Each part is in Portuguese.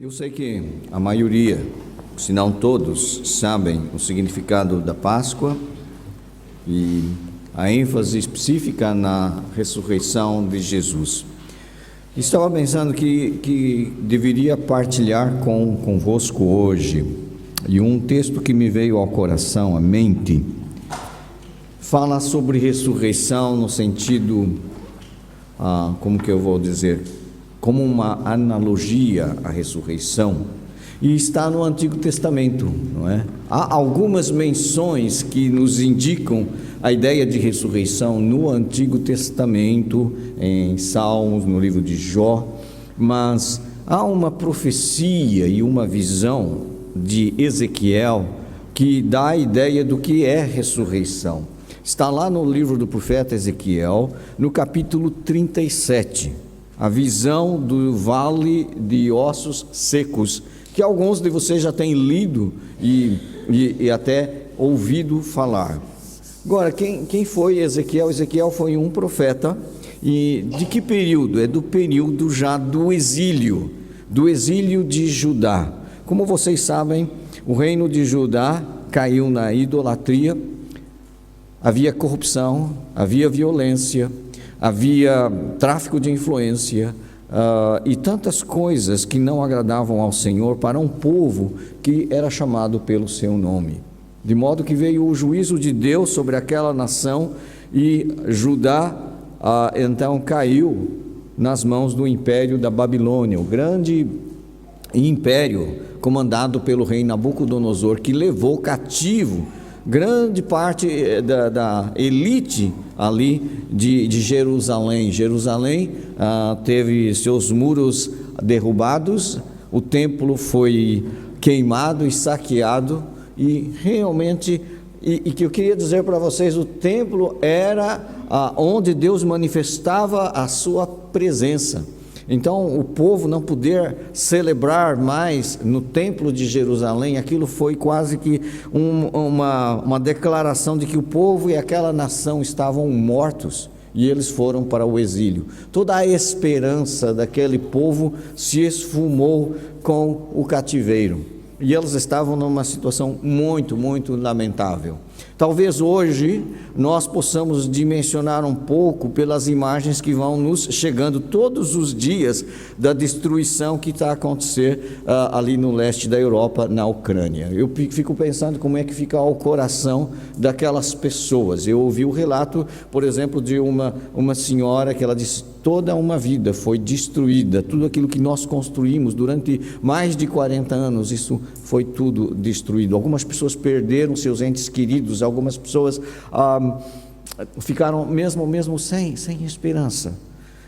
Eu sei que a maioria, se não todos, sabem o significado da Páscoa e a ênfase específica na ressurreição de Jesus. Estava pensando que deveria partilhar convosco hoje, e um texto que me veio ao coração, à mente, fala sobre ressurreição no sentido, como que eu vou dizer, como uma analogia à ressurreição, e está no Antigo Testamento, não é? Há algumas menções que nos indicam a ideia de ressurreição no Antigo Testamento, em Salmos, no livro de Jó, mas há uma profecia e uma visão de Ezequiel que dá a ideia do que é ressurreição. Está lá no livro do profeta Ezequiel, no capítulo 37, a visão do vale de ossos secos, que alguns de vocês já têm lido e até ouvido falar. Agora, quem foi Ezequiel? Ezequiel foi um profeta, e de que período? É do período já do exílio de Judá. Como vocês sabem, o reino de Judá caiu na idolatria, havia corrupção, havia violência, havia tráfico de influência, e tantas coisas que não agradavam ao Senhor para um povo que era chamado pelo seu nome. De modo que veio o juízo de Deus sobre aquela nação, e Judá então caiu nas mãos do império da Babilônia, o grande império comandado pelo rei Nabucodonosor, que levou cativo grande parte da elite ali de Jerusalém. Jerusalém teve seus muros derrubados, o templo foi queimado e saqueado, e realmente, e que eu queria dizer para vocês, o templo era onde Deus manifestava a sua presença. Então, o povo não poder celebrar mais no templo de Jerusalém, aquilo foi quase que uma declaração de que o povo e aquela nação estavam mortos, e eles foram para o exílio. Toda a esperança daquele povo se esfumou com o cativeiro, e eles estavam numa situação muito, muito lamentável. Talvez hoje nós possamos dimensionar um pouco pelas imagens que vão nos chegando todos os dias da destruição que está a acontecer ali no leste da Europa, na Ucrânia. Eu fico pensando como é que fica o coração daquelas pessoas. Eu ouvi o relato, por exemplo, de uma senhora que ela disse: toda uma vida foi destruída, tudo aquilo que nós construímos durante mais de 40 anos, isso foi tudo destruído. Algumas pessoas perderam seus entes queridos, algumas pessoas ficaram mesmo sem esperança.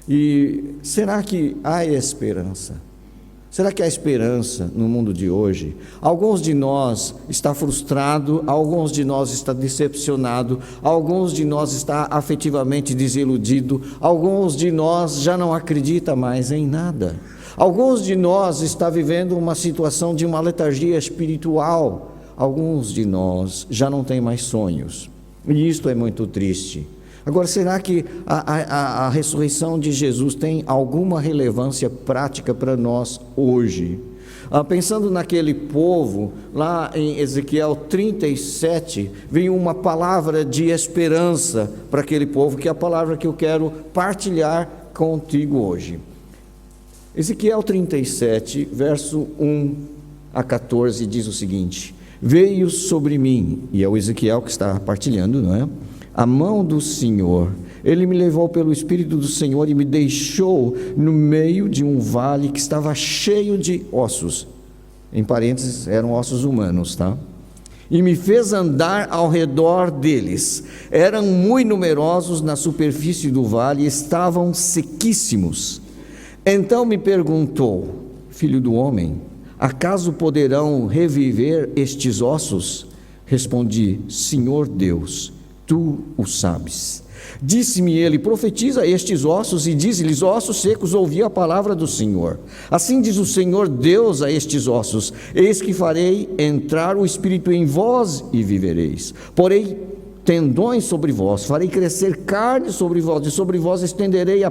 E será que há esperança? Será que há esperança no mundo de hoje? Alguns de nós está frustrado, alguns de nós está decepcionado, alguns de nós está afetivamente desiludido, alguns de nós já não acredita mais em nada. Alguns de nós está vivendo uma situação de uma letargia espiritual. Alguns de nós já não tem mais sonhos, e isto é muito triste. Agora, será que a ressurreição de Jesus tem alguma relevância prática para nós hoje? Pensando naquele povo, lá em Ezequiel 37, veio uma palavra de esperança para aquele povo, que é a palavra que eu quero partilhar contigo hoje. Ezequiel 37, verso 1 a 14, diz o seguinte: veio sobre mim, e é o Ezequiel que está partilhando, não é? A mão do Senhor, ele me levou pelo Espírito do Senhor e me deixou no meio de um vale que estava cheio de ossos, em parênteses, eram ossos humanos, tá? E me fez andar ao redor deles. Eram muito numerosos na superfície do vale e estavam sequíssimos. Então me perguntou: filho do homem, acaso poderão reviver estes ossos? Respondi: Senhor Deus, tu o sabes. Disse-me ele: profetiza a estes ossos e dize-lhes: ossos secos, ouvi a palavra do Senhor. Assim diz o Senhor Deus a estes ossos: eis que farei entrar o Espírito em vós e vivereis. tendões sobre vós, farei crescer carne sobre vós, e sobre vós estenderei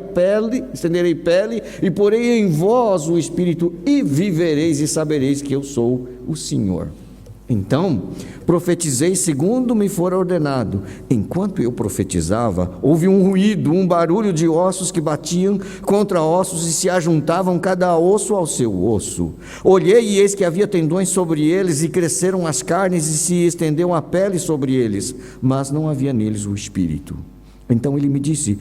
pele, e porei em vós o espírito, e vivereis, e sabereis que eu sou o Senhor. Então profetizei segundo me for ordenado. Enquanto eu profetizava, houve um ruído, um barulho de ossos que batiam contra ossos e se ajuntavam cada osso ao seu osso. Olhei e eis que havia tendões sobre eles, e cresceram as carnes e se estendeu a pele sobre eles, mas não havia neles o espírito. Então ele me disse: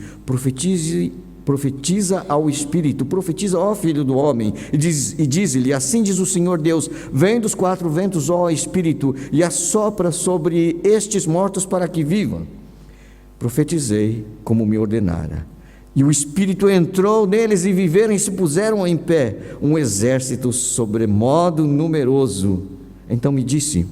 profetiza ao Espírito, profetiza, ó Filho do homem, e diz-lhe: assim diz o Senhor Deus, vem dos quatro ventos, ó Espírito, e assopra sobre estes mortos para que vivam. Profetizei como me ordenara, e o Espírito entrou neles, e viveram e se puseram em pé, um exército sobremodo numeroso. Então me disse: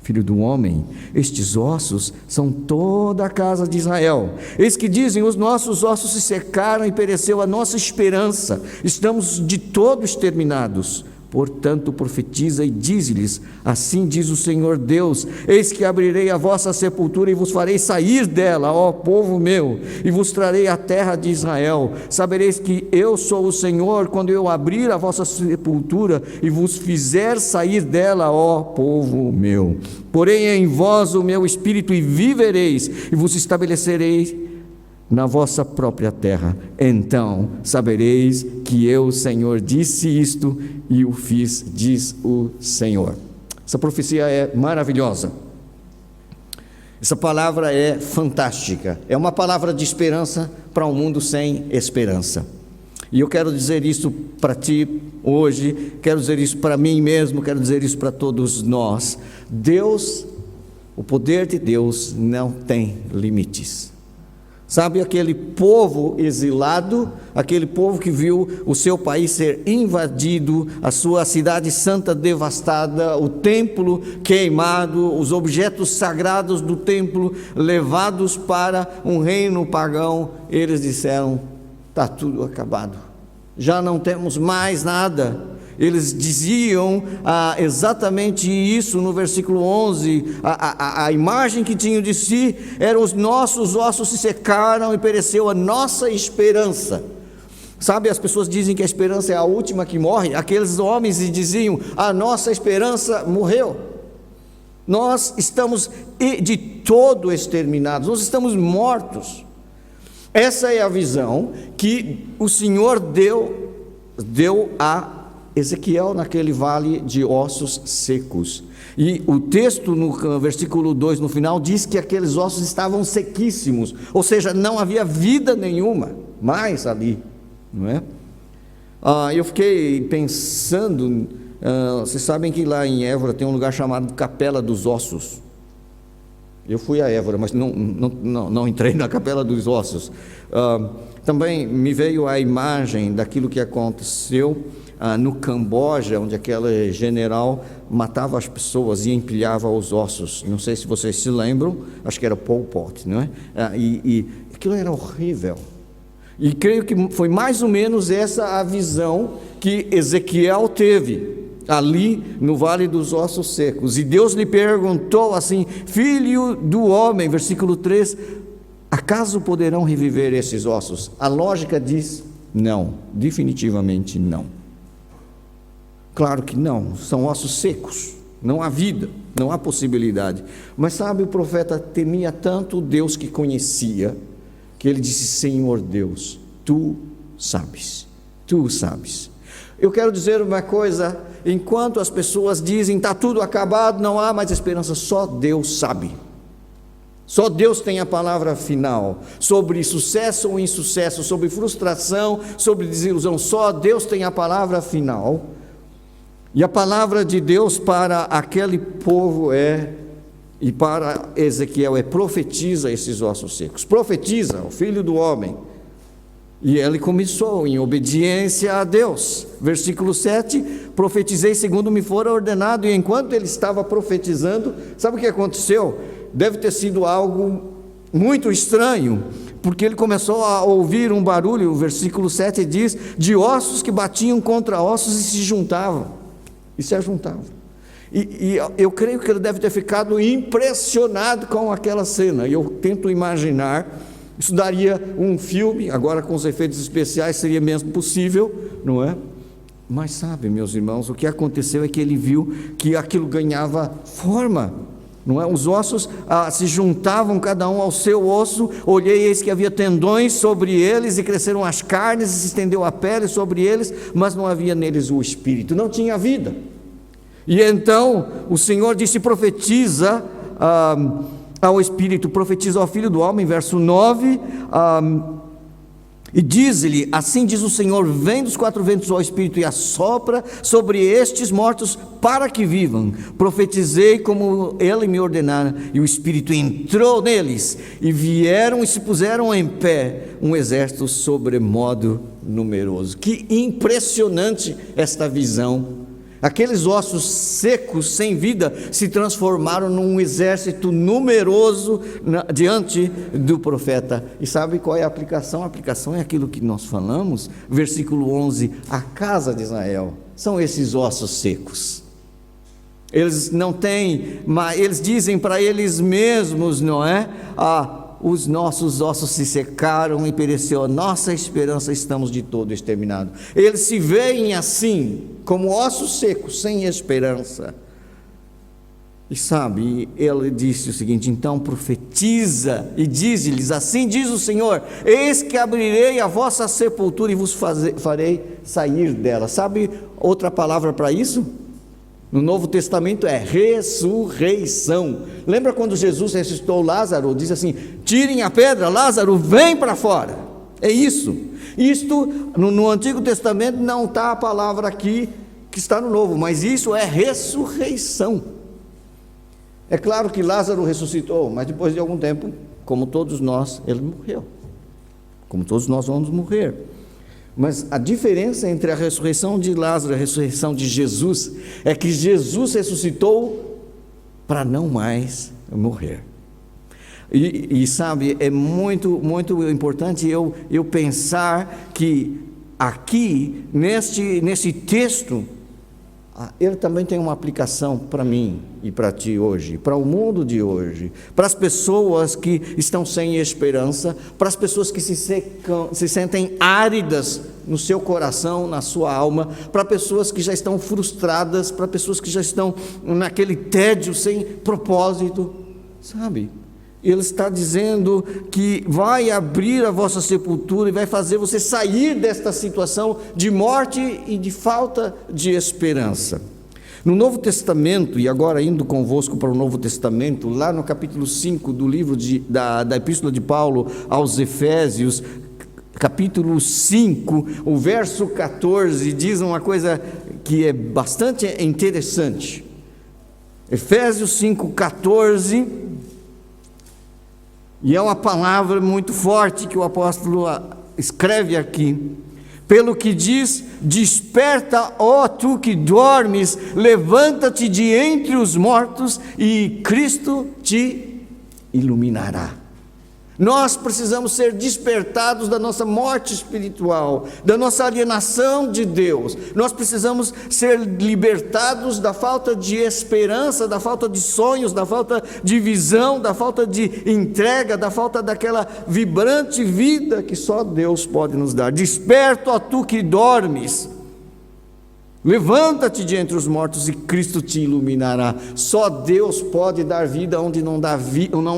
Filho do homem, estes ossos são toda a casa de Israel. Eis que dizem: os nossos ossos se secaram e pereceu a nossa esperança, estamos de todo exterminados. Portanto profetiza e diz-lhes: assim diz o Senhor Deus, eis que abrirei a vossa sepultura e vos farei sair dela, ó povo meu, e vos trarei a terra de Israel. Sabereis que eu sou o Senhor, quando eu abrir a vossa sepultura e vos fizer sair dela, ó povo meu. Porém em vós o meu espírito, e vivereis, e vos estabelecerei na vossa própria terra. Então sabereis que eu, Senhor, disse isto e o fiz, diz o Senhor. Essa profecia é maravilhosa. Essa palavra é fantástica. É uma palavra de esperança para um mundo sem esperança. E eu quero dizer isso para ti hoje, quero dizer isso para mim mesmo, quero dizer isso para todos nós. Deus, o poder de Deus não tem limites. Sabe aquele povo exilado, aquele povo que viu o seu país ser invadido, a sua cidade santa devastada, o templo queimado, os objetos sagrados do templo levados para um reino pagão? Eles disseram: está tudo acabado, já não temos mais nada. Eles diziam exatamente isso no versículo 11, a imagem que tinham de si era: os nossos ossos se secaram e pereceu a nossa esperança. Sabe, as pessoas dizem que a esperança é a última que morre. Aqueles homens diziam: a nossa esperança morreu, nós estamos de todo exterminados, nós estamos mortos. Essa é a visão que o Senhor deu a Ezequiel naquele vale de ossos secos. E o texto no versículo 2, no final, diz que aqueles ossos estavam sequíssimos, ou seja, não havia vida nenhuma mais ali, não é? Eu fiquei pensando, vocês sabem que lá em Évora tem um lugar chamado Capela dos Ossos. Eu fui a Évora, mas não entrei na Capela dos Ossos. Também me veio a imagem daquilo que aconteceu no Camboja, onde aquele general matava as pessoas e empilhava os ossos. Não sei se vocês se lembram, acho que era Pol Pot, não é? E aquilo era horrível. E creio que foi mais ou menos essa a visão que Ezequiel teve ali no Vale dos Ossos Secos. E Deus lhe perguntou assim: filho do homem, versículo 3, acaso poderão reviver esses ossos? A lógica diz não, definitivamente não. Claro que não, são ossos secos, não há vida, não há possibilidade. Mas sabe, o profeta temia tanto o Deus que conhecia, que ele disse: Senhor Deus, tu sabes, tu sabes. Eu quero dizer uma coisa: enquanto as pessoas dizem está tudo acabado, não há mais esperança, só Deus sabe. Só Deus tem a palavra final sobre sucesso ou insucesso, sobre frustração, sobre desilusão. Só Deus tem a palavra final. E a palavra de Deus para aquele povo e para Ezequiel profetiza esses ossos secos. Profetiza, o filho do homem. E ele começou em obediência a Deus. Versículo 7, profetizei segundo me fora ordenado. E enquanto ele estava profetizando, sabe o que aconteceu? Deve ter sido algo muito estranho, porque ele começou a ouvir um barulho. O versículo 7 diz: de ossos que batiam contra ossos e se juntavam. E se ajuntavam. E eu creio que ele deve ter ficado impressionado com aquela cena. E eu tento imaginar, isso daria um filme, agora com os efeitos especiais seria mesmo possível, não é? Mas sabe, meus irmãos, o que aconteceu é que ele viu que aquilo ganhava forma, não é? Os ossos se juntavam cada um ao seu osso. Olhei, eis que havia tendões sobre eles, e cresceram as carnes, e se estendeu a pele sobre eles, mas não havia neles o espírito, não tinha vida. E então o Senhor disse: profetiza ao Espírito, profetiza ao Filho do Homem, verso 9, e diz-lhe: assim diz o Senhor, vem dos quatro ventos ao Espírito e assopra sobre estes mortos para que vivam. Profetizei como ele me ordenara, e o Espírito entrou neles, e vieram e se puseram em pé um exército sobremodo numeroso. Que impressionante esta visão! Aqueles ossos secos, sem vida, se transformaram num exército numeroso diante do profeta. E sabe qual é a aplicação? A aplicação é aquilo que nós falamos, versículo 11: a casa de Israel são esses ossos secos. Eles não têm, mas eles dizem para eles mesmos, não é? Os nossos ossos se secaram e pereceu a nossa esperança, estamos de todo exterminados. Eles se veem assim, como ossos secos, sem esperança. E sabe, ele disse o seguinte: então profetiza e diz-lhes: assim diz o Senhor, eis que abrirei a vossa sepultura e vos farei sair dela. Sabe outra palavra para isso? No Novo Testamento é ressurreição. Lembra quando Jesus ressuscitou Lázaro? Diz assim: tirem a pedra, Lázaro, vem para fora. É isso. Isto no Antigo Testamento não está a palavra aqui que está no Novo, mas isso é ressurreição. É claro que Lázaro ressuscitou, mas depois de algum tempo, como todos nós, ele morreu. Como todos nós vamos morrer. Mas a diferença entre a ressurreição de Lázaro e a ressurreição de Jesus é que Jesus ressuscitou para não mais morrer. E sabe, é muito, muito importante eu pensar que aqui, nesse texto, ele também tem uma aplicação para mim e para ti hoje, para o mundo de hoje, para as pessoas que estão sem esperança, para as pessoas que se sentem áridas no seu coração, na sua alma, para pessoas que já estão frustradas, para pessoas que já estão naquele tédio sem propósito, sabe? Ele está dizendo que vai abrir a vossa sepultura e vai fazer você sair desta situação de morte e de falta de esperança. No Novo Testamento, e agora indo convosco para o Novo Testamento, lá no capítulo 5 do livro da Epístola de Paulo aos Efésios, capítulo 5, o verso 14, diz uma coisa que é bastante interessante. Efésios 5, 14... E é uma palavra muito forte que o apóstolo escreve aqui. Pelo que diz: desperta, ó tu que dormes, levanta-te de entre os mortos e Cristo te iluminará. Nós precisamos ser despertados da nossa morte espiritual, da nossa alienação de Deus. Nós precisamos ser libertados da falta de esperança, da falta de sonhos, da falta de visão, da falta de entrega, da falta daquela vibrante vida que só Deus pode nos dar. Desperta, ó tu que dormes, levanta-te de entre os mortos e Cristo te iluminará. Só Deus pode dar vida onde não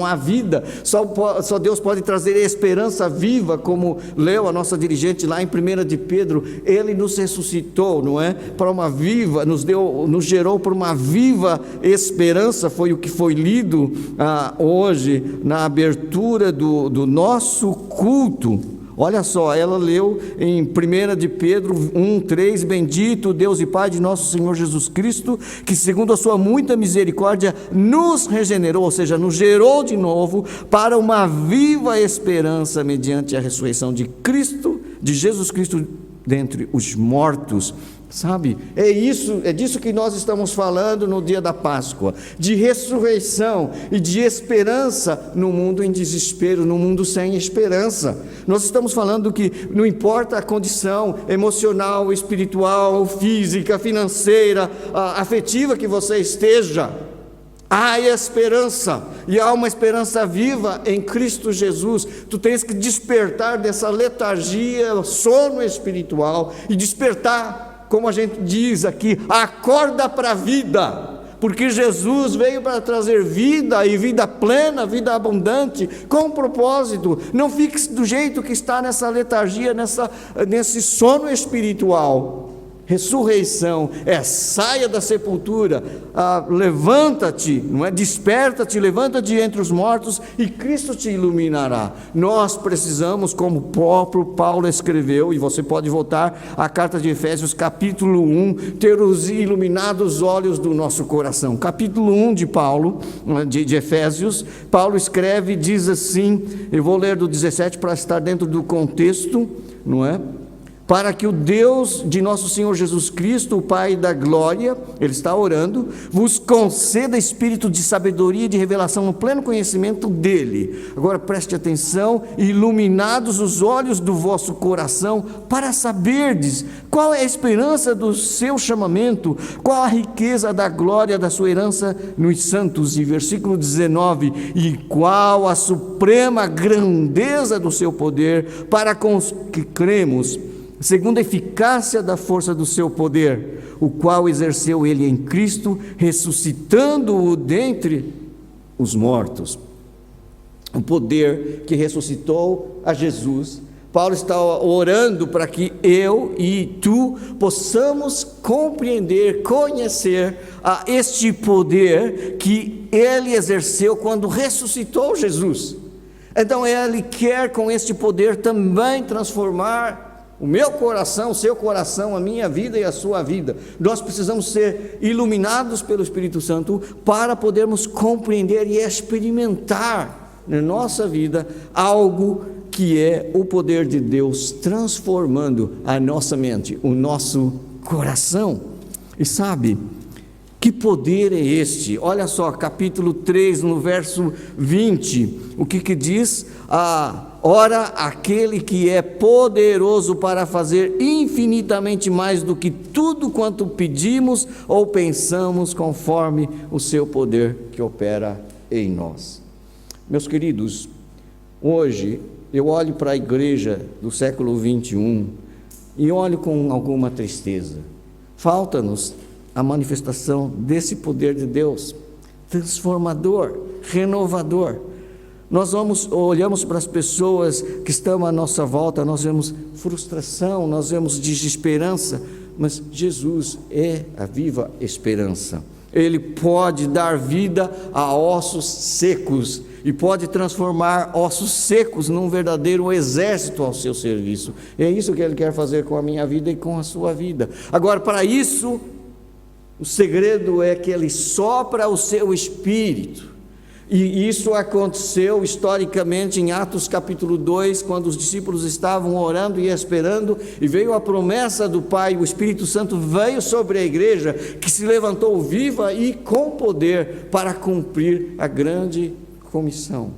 há vida. Só Deus pode trazer esperança viva, como leu a nossa dirigente lá em 1 de Pedro. Ele nos ressuscitou, não é? Para uma viva, nos gerou por uma viva esperança. Foi o que foi lido hoje na abertura do nosso culto. Olha só, ela leu em 1 de Pedro 1:3, bendito Deus e Pai de nosso Senhor Jesus Cristo, que segundo a sua muita misericórdia nos regenerou, ou seja, nos gerou de novo para uma viva esperança mediante a ressurreição de Jesus Cristo dentre os mortos. Sabe, é disso que nós estamos falando no dia da Páscoa, de ressurreição e de esperança no mundo em desespero, no mundo sem esperança. Nós estamos falando que não importa a condição emocional, espiritual, física, financeira, afetiva que você esteja, há esperança, e há uma esperança viva em Cristo Jesus. Tu tens que despertar dessa letargia, sono espiritual, e despertar, como a gente diz aqui, acorda para a vida, porque Jesus veio para trazer vida, e vida plena, vida abundante, com propósito. Não fique do jeito que está nessa letargia, nesse sono espiritual. Ressurreição saia da sepultura, levanta-te, não é? Desperta-te, levanta-te entre os mortos e Cristo te iluminará. Nós precisamos, como o próprio Paulo escreveu, e você pode voltar à carta de Efésios capítulo 1, ter iluminados olhos do nosso coração. Capítulo 1 de Paulo, de Efésios, Paulo escreve, diz assim, eu vou ler do 17 para estar dentro do contexto, não é? Para que o Deus de nosso Senhor Jesus Cristo, o Pai da glória, Ele está orando, vos conceda espírito de sabedoria e de revelação no pleno conhecimento dEle. Agora preste atenção, iluminados os olhos do vosso coração, para saberdes qual é a esperança do seu chamamento, qual a riqueza da glória da sua herança nos santos. E versículo 19, e qual a suprema grandeza do seu poder para com os que cremos, segundo a eficácia da força do seu poder, o qual exerceu ele em Cristo, ressuscitando-o dentre os mortos. O poder que ressuscitou a Jesus. Paulo está orando para que eu e tu possamos compreender, conhecer este poder que ele exerceu quando ressuscitou Jesus. Então ele quer com este poder também transformar o meu coração, o seu coração, a minha vida e a sua vida. Nós precisamos ser iluminados pelo Espírito Santo para podermos compreender e experimentar na nossa vida algo que é o poder de Deus transformando a nossa mente, o nosso coração. E sabe, que poder é este? Olha só, capítulo 3, no verso 20, o que diz? Ora, aquele que é poderoso para fazer infinitamente mais do que tudo quanto pedimos ou pensamos, conforme o seu poder que opera em nós. Meus queridos, hoje eu olho para a igreja do século 21 e olho com alguma tristeza. Falta-nos a manifestação desse poder de Deus, transformador, renovador. Nós olhamos para as pessoas que estão à nossa volta, nós vemos frustração, nós vemos desesperança, mas Jesus é a viva esperança. Ele pode dar vida a ossos secos e pode transformar ossos secos num verdadeiro exército ao seu serviço. É isso que Ele quer fazer com a minha vida e com a sua vida. Agora, para isso, o segredo é que Ele sopra o seu Espírito. E isso aconteceu historicamente em Atos capítulo 2, quando os discípulos estavam orando e esperando, e veio a promessa do Pai, o Espírito Santo veio sobre a igreja, que se levantou viva e com poder para cumprir a grande comissão.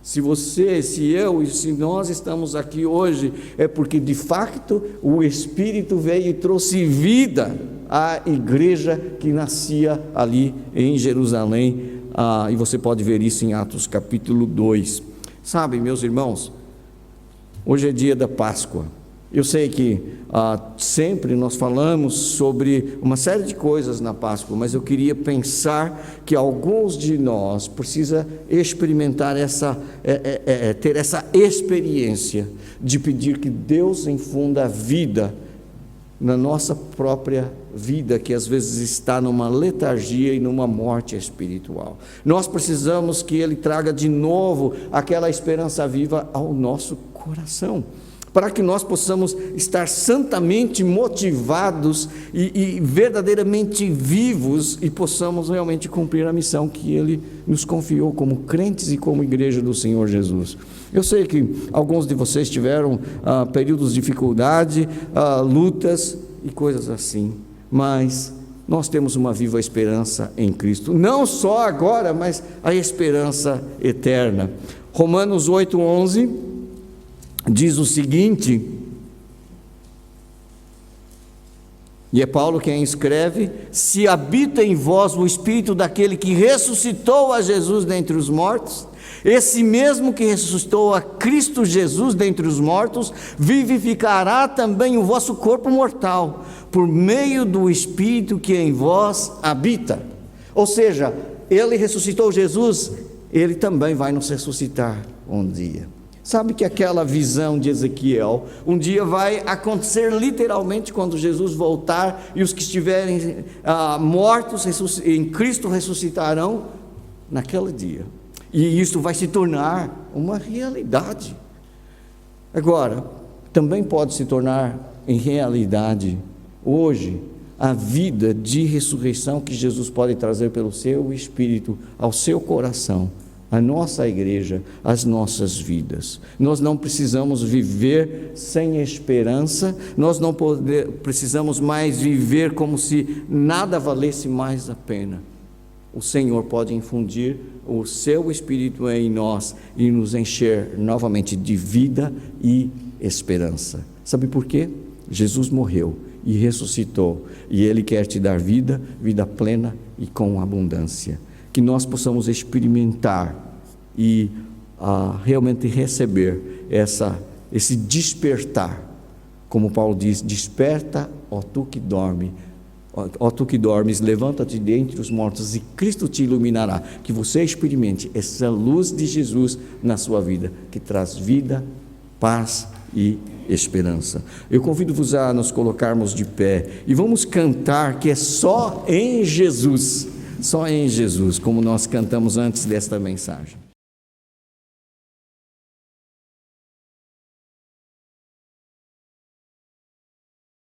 Se você, se eu e se nós estamos aqui hoje, é porque de fato o Espírito veio e trouxe vida à igreja que nascia ali em Jerusalém. E você pode ver isso em Atos capítulo 2. Sabe, meus irmãos, hoje é dia da Páscoa. Eu sei que sempre nós falamos sobre uma série de coisas na Páscoa, mas eu queria pensar que alguns de nós precisam experimentar ter essa experiência de pedir que Deus infunda a vida na nossa própria vida, que às vezes está numa letargia e numa morte espiritual. Nós precisamos que Ele traga de novo aquela esperança viva ao nosso coração, para que nós possamos estar santamente motivados e verdadeiramente vivos, e possamos realmente cumprir a missão que Ele nos confiou como crentes e como igreja do Senhor Jesus. Eu sei que alguns de vocês tiveram períodos de dificuldade, lutas, e coisas assim, mas nós temos uma viva esperança em Cristo, não só agora, mas a esperança eterna. Romanos 8:11 diz o seguinte, e é Paulo quem escreve: se habita em vós o Espírito daquele que ressuscitou a Jesus dentre os mortos, esse mesmo que ressuscitou a Cristo Jesus dentre os mortos, vivificará também o vosso corpo mortal, por meio do Espírito que em vós habita. Ou seja, Ele ressuscitou Jesus, Ele também vai nos ressuscitar um dia. Sabe que aquela visão de Ezequiel, um dia vai acontecer literalmente quando Jesus voltar, e os que estiverem mortos em Cristo ressuscitarão naquele dia. E isso vai se tornar uma realidade. Agora, também pode se tornar em realidade hoje a vida de ressurreição que Jesus pode trazer pelo seu Espírito ao seu coração, à nossa igreja, às nossas vidas. Nós não precisamos viver sem esperança, nós não precisamos mais viver como se nada valesse mais a pena. O Senhor pode infundir o seu Espírito em nós e nos encher novamente de vida e esperança. Sabe por quê? Jesus morreu e ressuscitou, e Ele quer te dar vida, vida plena e com abundância. Que nós possamos experimentar e realmente receber esse despertar, como Paulo diz: desperta, ó tu que dorme. Ó tu que dormes, levanta-te dentre os mortos e Cristo te iluminará. Que você experimente essa luz de Jesus na sua vida, que traz vida, paz e esperança. Eu convido-vos a nos colocarmos de pé e vamos cantar que é só em Jesus, como nós cantamos antes desta mensagem.